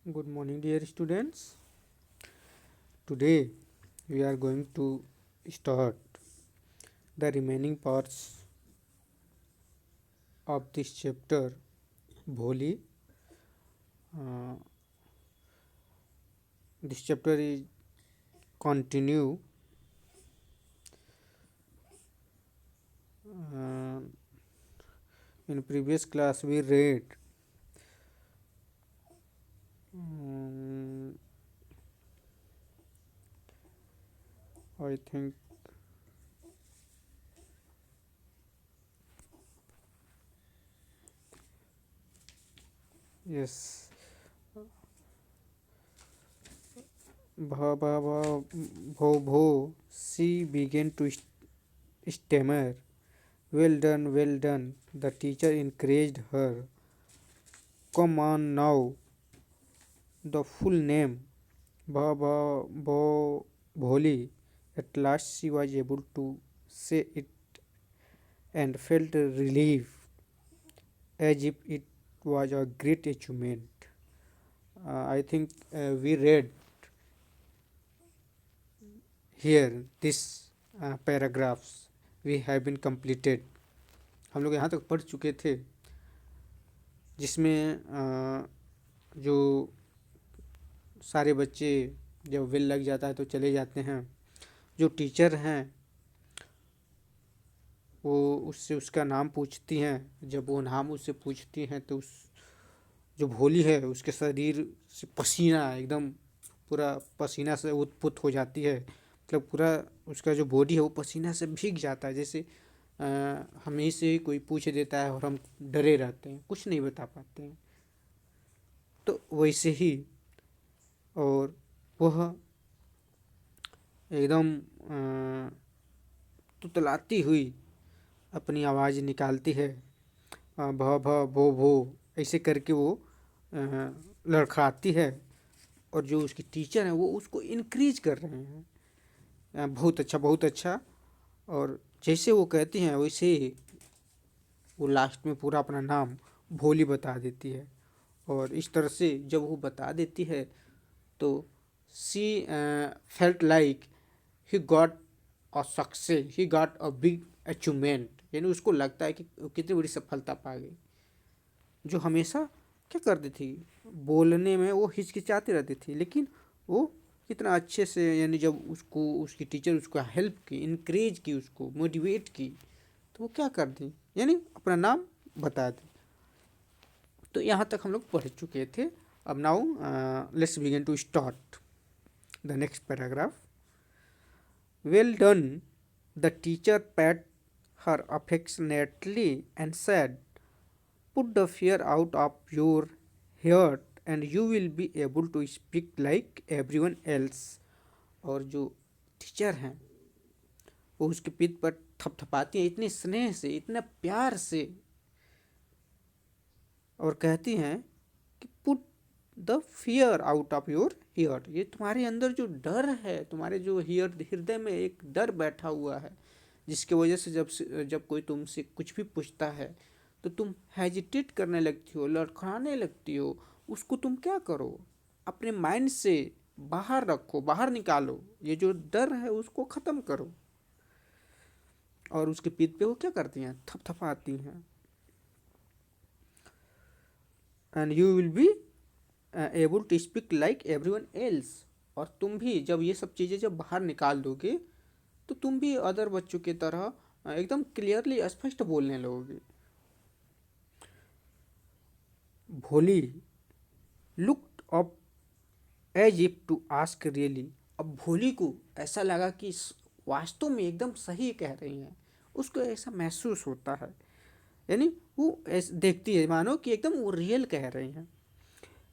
Good morning, dear students. Today we are going to start the remaining parts of this chapter, Bholi. Uh, this chapter is continue. Uh, in previous class we read um, I think yes. Bha bha bha bho bho. She began to stammer. Well done, well done. The teacher encouraged her. Come on now. The full name. Bholi. At last she was able to say it and felt relief as if it was a great achievement. I think we read here this paragraphs we have been completed. हम लोग यहाँ तक पढ़ चुके थे जिसमें जो सारे बच्चे जब वेल लग जाता है तो चले जाते हैं। जो टीचर हैं वो उससे उसका नाम पूछती हैं। जब वो नाम उससे पूछती हैं तो उस जो भोली है उसके शरीर से पसीना एकदम पूरा पसीना से उत्पुत हो जाती है। मतलब पूरा उसका जो बॉडी है वो पसीना से भीग जाता है। जैसे हमें से ही कोई पूछ देता है और हम डरे रहते हैं, कुछ नहीं बता पाते हैं, तो वैसे ही। और वह एकदम तुतलाती हुई अपनी आवाज़ निकालती है। भ भ भो भो ऐसे करके वो लड़खड़ाती है। और जो उसकी टीचर हैं वो उसको इनक्रीज कर रहे हैं, बहुत अच्छा बहुत अच्छा। और जैसे वो कहती हैं वैसे ही वो लास्ट में पूरा अपना नाम भोली बता देती है। और इस तरह से जब वो बता देती है तो सी felt like he got a success, he got a big achievement. यानी उसको लगता है कि कितनी बड़ी सफलता पा गई। जो हमेशा क्या करती थी, बोलने में वो हिचकिचाती रहती थी, लेकिन वो कितना अच्छे से, यानी जब उसको उसकी टीचर उसको हेल्प की, इनक्रेज की, उसको मोटिवेट की, तो वो क्या कर दी, यानी अपना नाम बता दी। तो यहाँ तक हम लोग पढ़ चुके थे। अब now let's begin to start the next paragraph. Well done. The teacher pat her affectionately and said, put the fear out of your heart and you will be able to speak like everyone else। और जो teacher हैं वो उसके पीठ पर थपथपाती हैं इतने स्नेह से, इतने प्यार से, और कहती हैं कि put the fear out of your here. ये तुम्हारे अंदर जो डर है, तुम्हारे जो हृदय में एक डर बैठा हुआ है, जिसकी वजह से जब कोई तुमसे कुछ भी पूछता है तो तुम हेजिटेट करने लगती हो, लड़खड़ाने लगती हो, उसको तुम क्या करो, अपने माइंड से बाहर रखो, बाहर निकालो। ये जो डर है उसको ख़त्म करो। और उसके पीठ पे वो क्या करती हैं, थपथपाती हैं। And you will be able to speak like everyone else. और तुम भी जब ये सब चीज़ें जब बाहर निकाल दोगे तो तुम भी अदर बच्चों की तरह एकदम क्लियरली स्पष्ट बोलने लगोगे। Bholi looked up as if to ask really. अब भोली को ऐसा लगा कि वास्तव में एकदम सही कह रही हैं, उसको ऐसा महसूस होता है। यानी वो ऐसे देखती है मानो कि एकदम वो रियल कह रही हैं।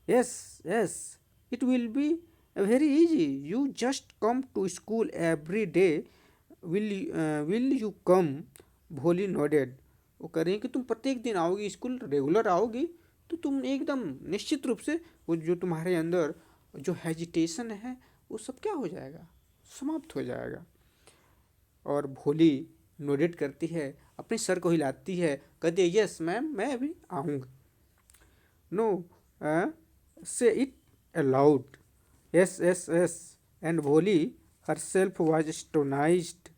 Yes yes, it will be very easy, you just come to school every day, will you come. Bholi nodded. वो कह रही हैं कि तुम प्रत्येक दिन आओगी स्कूल, रेगुलर आओगी, तो तुम एकदम निश्चित रूप से वो जो तुम्हारे अंदर जो हेजिटेशन है वो सब क्या हो जाएगा, समाप्त हो जाएगा। और भोली नोडेट करती है, अपने सर को हिलाती है, कहती है यस मैम, मैं अभी आऊँगी। नो से it aloud. Yes, yes, yes. And Bholi herself was astonished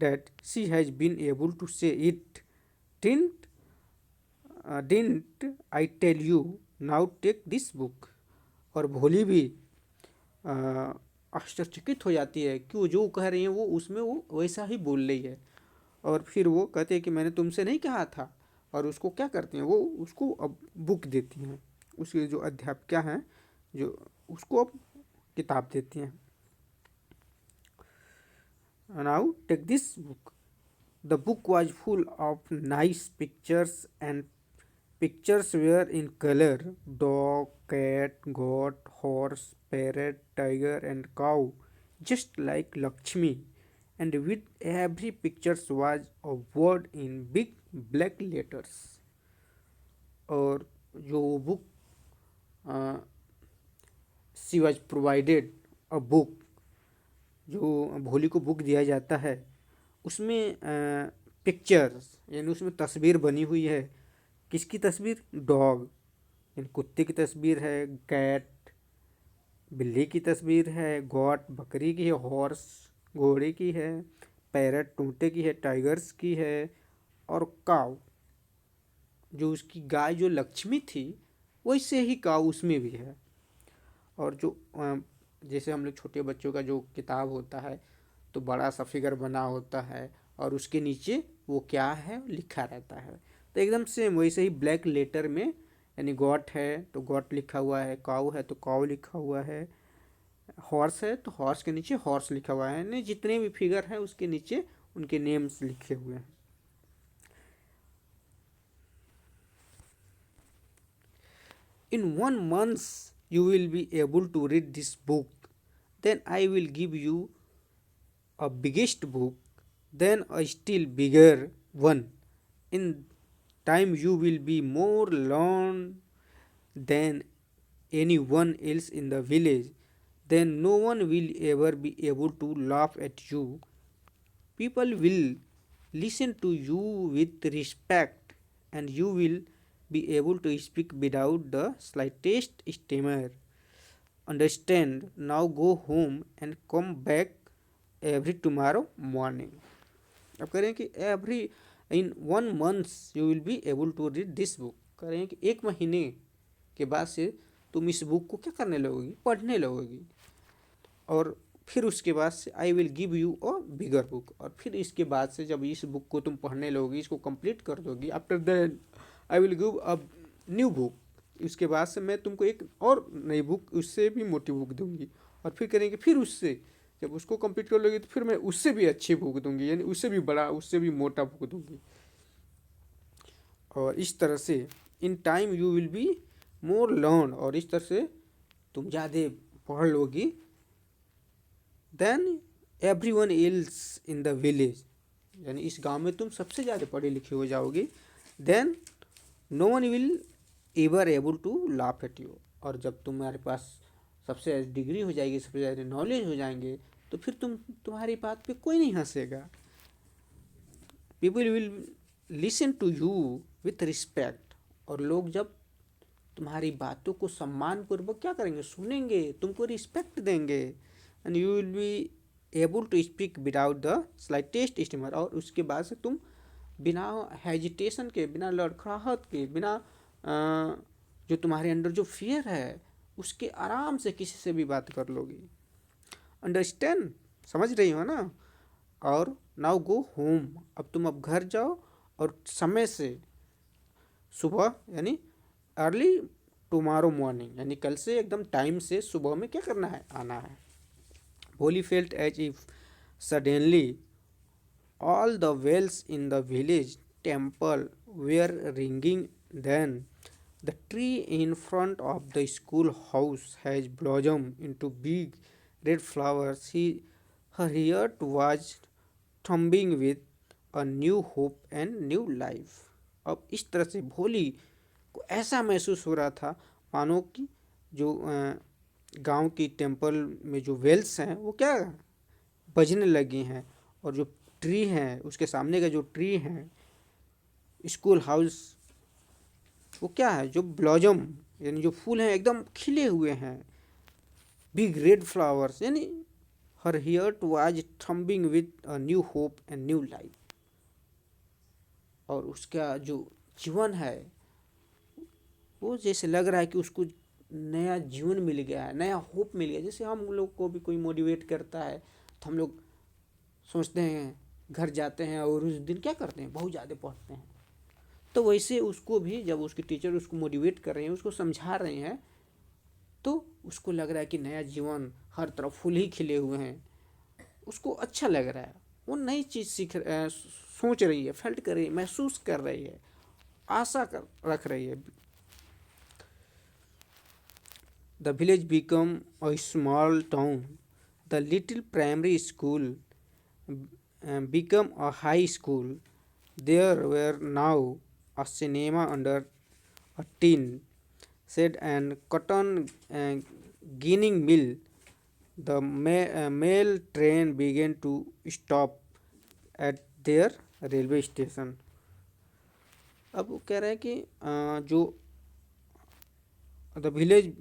that she has been able to say it. Didn't didn't I tell you? Now take this book. और भोली भी अ, आश्चर्यचकित हो जाती है कि वो जो कह रही है वो उसमें वो वैसा ही बोल रही है। और फिर वो कहते हैं कि मैंने तुमसे नहीं कहा था। और उसको क्या करती हैं, वो उसको अब बुक देती हैं, उसके जो अध्यापिका हैं जो उसको अब किताब देती हैं। Now take this book. The book was full of nice pictures and pictures were in color: dog, cat, goat, horse, parrot, tiger, and cow, just like Lakshmi. And with every picture was a word in big black letters. और जो book she was provided a book, जो भोली को book दिया जाता है उसमें pictures यानी उसमें तस्वीर बनी हुई है। किसकी तस्वीर? डॉग यानी कुत्ते की तस्वीर है, कैट बिल्ली की तस्वीर है, गॉट बकरी की है, हॉर्स घोड़े की है, पैरट तोते की है, टाइगर्स की है, और काऊ जो उसकी गाय जो लक्ष्मी थी वैसे ही काऊ उसमें भी है। और जो जैसे हम लोग छोटे बच्चों का जो किताब होता है तो बड़ा सा फिगर बना होता है और उसके नीचे वो क्या है लिखा रहता है, तो एकदम सेम वैसे ही ब्लैक लेटर में, यानी गॉट है तो गॉट लिखा हुआ है, काऊ है तो काऊ लिखा हुआ है, हॉर्स है तो हॉर्स के नीचे हॉर्स लिखा हुआ है, यानी जितने भी फिगर हैं उसके नीचे उनके नेम्स लिखे हुए हैं। In 1 month you will be able to read this book. Then I will give you a biggest book, then a still bigger one. In time you will be more learned than anyone else in the village. Then no one will ever be able to laugh at you. People will listen to you with respect, and you will be able to speak without the slightest stammer. Understand? Now go home and come back every tomorrow morning. अब कह रहे हैं कि every in 1 month you will be able to read this book. कह रहे हैं कि 1 महीने के बाद से तुम इस बुक को क्या करने लगोगी? पढ़ने लगोगी। और फिर उसके बाद से I will give you a bigger book, और फिर इसके बाद से जब इस बुक को तुम पढ़ने लगोगी, इसको कंप्लीट कर दोगी, after that I will give a new book, उसके बाद से मैं तुमको एक और नई बुक उससे भी मोटी बुक दूंगी। और फिर करेंगे फिर उससे जब उसको कंप्लीट कर लोगे तो फिर मैं उससे भी अच्छी बुक दूंगी, यानी उससे भी बड़ा उससे भी मोटा बुक दूंगी। और इस तरह से in time you will be more learn, और इस तरह से तुम ज़्यादा पढ़ लोगी than everyone else in the village, यानी इस गांव में तुम सबसे ज़्यादा पढ़े लिखे हो जाओगी। Then no one will ever able to laugh at you, और जब तुम्हारे पास सबसे ज़्यादा डिग्री हो जाएगी, सबसे ज़्यादा नॉलेज हो जाएंगे, तो फिर तुम्हारी बात पे कोई नहीं हंसेगा। People will listen to you with respect, और लोग जब तुम्हारी बातों को सम्मान पूर्वक क्या करेंगे? सुनेंगे, तुमको रिस्पेक्ट देंगे। And you will be able to speak without the slightest stammer, और उसके बाद से तुम बिना हेजिटेशन के, बिना लड़खड़ाहट के, बिना जो तुम्हारे अंदर जो फियर है उसके आराम से किसी से भी बात कर लोगी। अंडरस्टैंड? समझ रही हो ना? और नाउ गो होम, अब तुम अब घर जाओ और समय से सुबह यानी अर्ली टुमारो मॉर्निंग, यानी कल से एकदम टाइम से सुबह में क्या करना है? आना है। Holy felt as if suddenly all the bells in the village temple were ringing. Then the tree in front of the schoolhouse has blossomed into big red flowers. Her heart was throbbing with a new hope and new life. अब इस तरह से भोली को ऐसा महसूस हो रहा था मानो कि जो गांव की टेम्पल में जो वेल्स हैं वो क्या बजने लगी हैं, और जो ट्री हैं उसके सामने का जो ट्री हैं स्कूल हाउस वो क्या है? जो ब्लॉजम यानी जो फूल हैं एकदम खिले हुए हैं, बिग रेड फ्लावर्स, यानी her heart was thumping with a new hope and new life. और उसका जो जीवन है वो जैसे लग रहा है कि उसको नया जीवन मिल गया है, नया होप मिल गया। जैसे हम लोग को भी कोई मोटिवेट करता है तो हम लोग सोचते हैं, घर जाते हैं और उस दिन क्या करते हैं, बहुत ज़्यादा पढ़ते हैं। तो वैसे उसको भी जब उसके टीचर उसको मोटिवेट कर रहे हैं, उसको समझा रहे हैं, तो उसको लग रहा है कि नया जीवन, हर तरफ फूल ही खिले हुए हैं, उसको अच्छा लग रहा है। वो नई चीज़ सोच रही है, फेल्ट कर रही है, महसूस कर रही है, आशा कर रख रही है। The village become a small town, the little primary school become a high school. There were now a cinema under a tin shed and cotton ginning mill. The mail train began to stop at their railway station. अब वो कह रहे हैं कि जो the village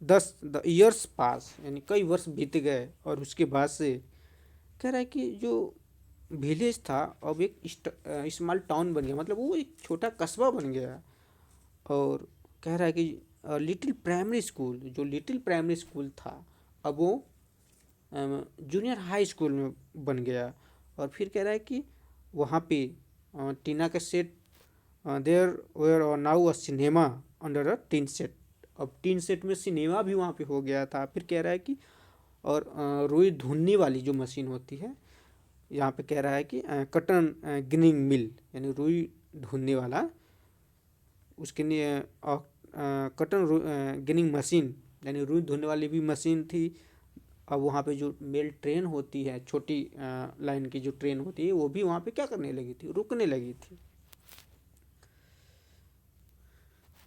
10 years पास, यानी कई वर्ष बीत गए और उसके बाद से कह रहा है कि जो विलेज था अब एक स्मॉल टाउन बन गया, मतलब वो एक छोटा कस्बा बन गया। और कह रहा है कि लिटिल प्राइमरी स्कूल, जो लिटिल प्राइमरी स्कूल था अब वो जूनियर हाई स्कूल में बन गया। और फिर कह रहा है कि वहाँ पे टीना का set, there were now a cinema under a tin set. अब टीन सेट में सिनेमा भी वहाँ पे हो गया था। फिर कह रहा है कि और रुई धुनने वाली जो मशीन होती है, यहाँ पे कह रहा है कि कटन गिनिंग मिल, यानी रुई धुनने वाला, उसके लिए कटन गिनिंग मशीन, यानी रुई धुनने वाली भी मशीन थी। अब वहाँ पे जो मेल ट्रेन होती है, छोटी लाइन की जो ट्रेन होती है, वो भी वहाँ पे क्या करने लगी थी, रुकने लगी थी।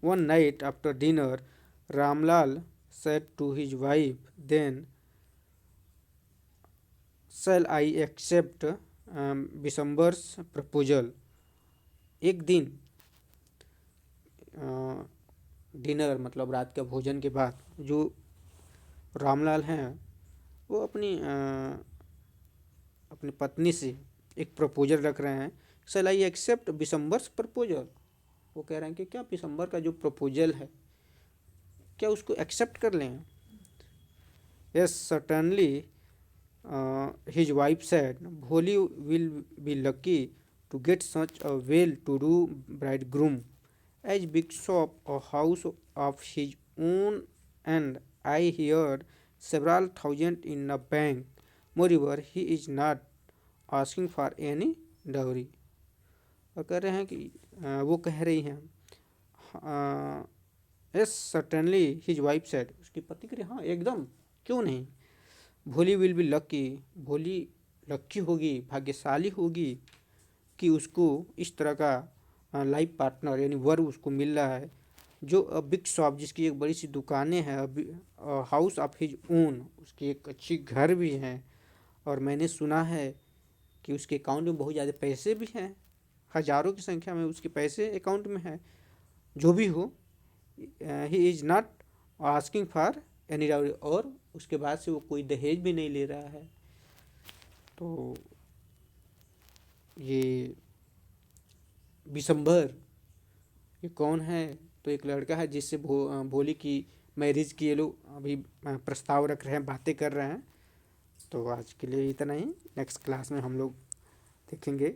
One night after dinner Ramlal said to his wife, then shall I accept Bishambar's proposal? एक दिन डिनर मतलब रात का भोजन के बाद जो रामलाल हैं वो अपनी पत्नी से एक प्रपोजल रख रहे हैं। शैल आई एक्सेप्ट बिशंबर्स प्रपोजल, वो कह रहे हैं कि क्या बिशंबर का जो प्रपोजल है क्या उसको एक्सेप्ट कर लें। Yes certainly his wife said, Bholi will be lucky to get such a well to do bridegroom as bishop a house of his own, and I heard several thousand in a bank. Moreover, he is not asking for any dowry. और कह रहे हैं कि वो कह रही हैं, yes certainly his wife said, उसकी पत्नी कह रही हाँ एकदम, क्यों नहीं। भोली विल बी लकी, भोली लक्की होगी, भाग्यशाली होगी कि उसको इस तरह का लाइफ पार्टनर यानी वर उसको मिल रहा है जो बिग शॉप, जिसकी एक बड़ी सी दुकानें हैं, हाउस ऑफ हिज ओन, उसकी एक अच्छी घर भी है। और मैंने सुना है कि उसके अकाउंट में बहुत ज़्यादा पैसे भी हैं, हज़ारों की संख्या में उसके पैसे अकाउंट में हैं। जो भी हो, he is not asking for any dowry, और उसके बाद से वो कोई दहेज भी नहीं ले रहा है। तो ये बिशंबर ये कौन है, तो एक लड़का है जिससे भोली की मैरिज की ये लोग अभी प्रस्ताव रख रहे हैं, बातें कर रहे हैं। तो आज के लिए इतना ही। नेक्स्ट क्लास में हम लोग देखेंगे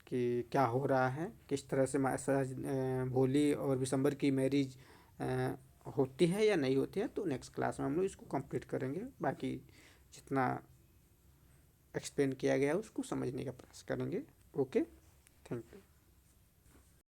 कि क्या हो रहा है, किस तरह से भोली और बिशंबर की मैरिज होती है या नहीं होती है। तो नेक्स्ट क्लास में हम लोग इसको कंप्लीट करेंगे, बाकी जितना एक्सप्लेन किया गया उसको समझने का प्रयास करेंगे। Okay, thank you.